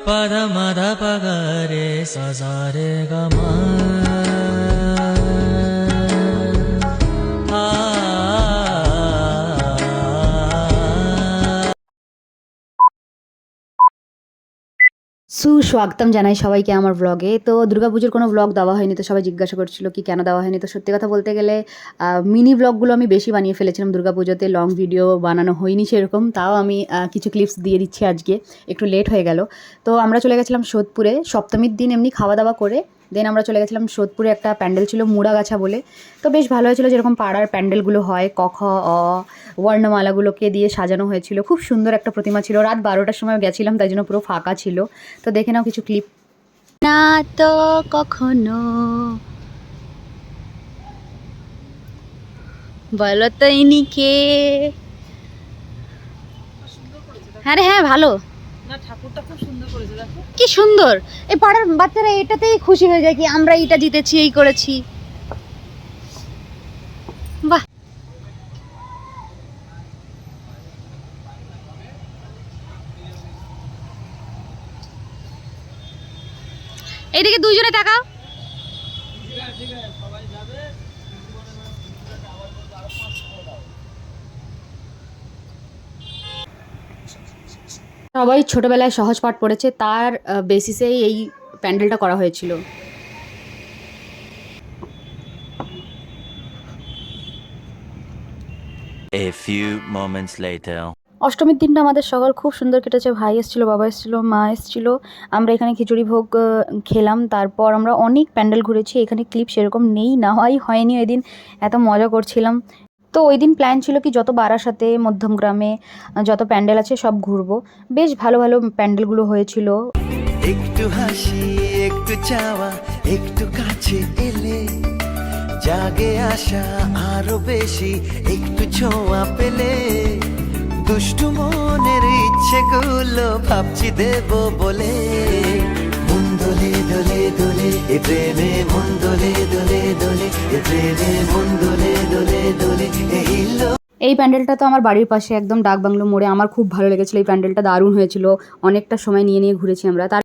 పద మద పగరే సజారే గమా সুস্বাগতম জানাই সবাইকে আমার ব্লগে। তো দুর্গাপুজোর কোনো ব্লগ দেওয়া হয়নি, তো সবাই জিজ্ঞাসা করছিল কি কেন দেওয়া হয়নি। তো সত্যি কথা বলতে গেলে মিনি ব্লগগুলো আমি বেশি বানিয়ে ফেলেছিলাম দুর্গাপুজোতে, লং ভিডিও বানানো হয়নি সেরকম। তাও আমি কিছু ক্লিপস দিয়ে দিচ্ছি আজকে, একটু লেট হয়ে গেল। তো আমরা চলে গেছিলাম সোদপুরে সপ্তমীর দিন এমনি খাওয়া দাওয়া করে, দেন আমরা চলে গেছিলাম সোদপুরে। একটা প্যান্ডেল ছিল মুড়াগাছা বলে, তো বেশ ভালো হয়েছিল, যেরকম পাড়ার প্যান্ডেলগুলো হয় ক খ অ বর্ণমালাগুলোকে দিয়ে সাজানো হয়েছিল। খুব সুন্দর একটা প্রতিমা ছিল। রাত 12টার সময় গেছিলাম, তাই জন্য পুরো ফাঁকা ছিল। তো দেখে নাও কিছু ক্লিপ। না তো কখনো বলো তো ইনি কে। হ্যাঁ রে হ্যাঁ, ভালো না, ঠাকুরটা খুব সুন্দর করেছে, দেখো কি সুন্দর। এই পাড়ার বাচ্চারা এটাতেই খুশি হয়ে যায় কি আমরা এইটা জিতেছি, এই করেছি। বাহ, এইদিকে দুইজনে তাকাও। সবাই ছোটবেলায় সহজ পাঠ পড়েছে, তার বেসিসেই এই প্যান্ডেলটা করা হয়েছিল। A few moments later. অষ্টমীর দিনটা আমাদের সকাল খুব সুন্দর কেটেছে। ভাই এসেছিলো, বাবা এসেছিলো, মা এসেছিলো। আমরা এখানে খিচুড়ি ভোগ খেলাম। তারপর আমরা অনেক প্যান্ডেল ঘুরেছি। এখানে ক্লিপ সেরকম নেই, না হয়নি ওই দিন, এত মজা করছিলাম। তো ওই দিন প্ল্যান ছিল কি যত বারাসাতে মধ্যমগ্রামে যত প্যান্ডেল আছে সব ঘুরবো। বেশ ভালো ভালো প্যান্ডেলগুলো হয়েছিল। একটু হাসি, একটু চাওয়া, একটু কাছে এলে জাগে আশা আরো বেশি, একটু ছোঁয়া পেলে দুষ্টু মনের ইচ্ছেগুলো ভাবছি দেব বলে। মন দোলে দোলে দোলে এ প্রেমে, মন দোলে দোলে দোলে এ প্রেমে, মন দোলে দোলে দোলে এই এই প্যান্ডেলটা তো আমার বাড়ির পাশে একদম ডাকবাংলো মোড়ে। আমার খুব ভালো লেগেছিলো এই প্যান্ডেলটা, দারুণ হয়েছিল। অনেকটা সময় নিয়ে নিয়ে ঘুরেছি আমরা। তার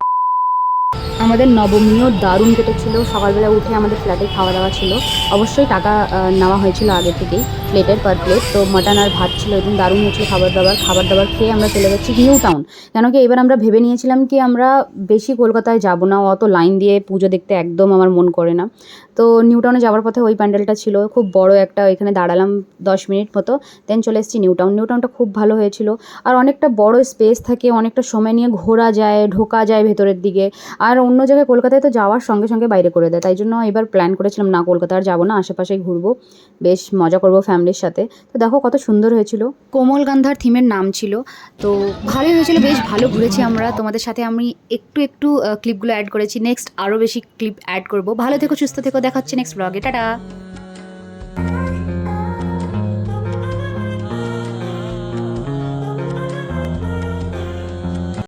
আমাদের নবমীও দারুণ কেটেছিল। সকালবেলা উঠে আমাদের ফ্ল্যাটে খাওয়া দাওয়া ছিল, অবশ্যই টাকা নেওয়া হয়েছিল আগে থেকেই প্লেটের পার প্লেট। তো মাটন আর ভাত ছিল, একদম দারুণ হয়েছিল খাবার দাবার খেয়ে আমরা চলে যাচ্ছি নিউ টাউন। কেন কি এবার আমরা ভেবে নিয়েছিলাম কি আমরা বেশি কলকাতায় যাব না, অত লাইন দিয়ে পুজো দেখতে একদম আমার মন করে না। তো নিউ টাউনে যাওয়ার পথে ওই প্যান্ডেলটা ছিল, খুব বড় একটা, এখানে দাঁড়ালাম 10 মিনিট মতো, দেন চলে এসেছি নিউ টাউনটা খুব ভালো হয়েছিল। আর অনেকটা বড় স্পেস থাকে, অনেকটা সময় নিয়ে ঘোরা যায়, ঢোকা যায় ভেতরের দিকে। আর অন্য জায়গায় কলকাতায় তো যাওয়ার সঙ্গে সঙ্গে বাইরে করে দেয়, তাই জন্য এবার প্ল্যান করেছিলাম না কলকাতা আর যাবো না, আশেপাশেই ঘুরবো, বেশ মজা করবো ফ্যামিলির সাথে। তো দেখো কত সুন্দর হয়েছিল। কোমল গান্ধার থিমের নাম ছিল। তো ভালোই হয়েছিল, বেশ ভালো ঘুরেছি আমরা। তোমাদের সাথে আমি একটু ক্লিপগুলো অ্যাড করেছি, নেক্সট আরও বেশি ক্লিপ অ্যাড করবো। ভালো থেকো, সুস্থ থেকো, দেখা হচ্ছে নেক্সট ব্লগে। টাটা।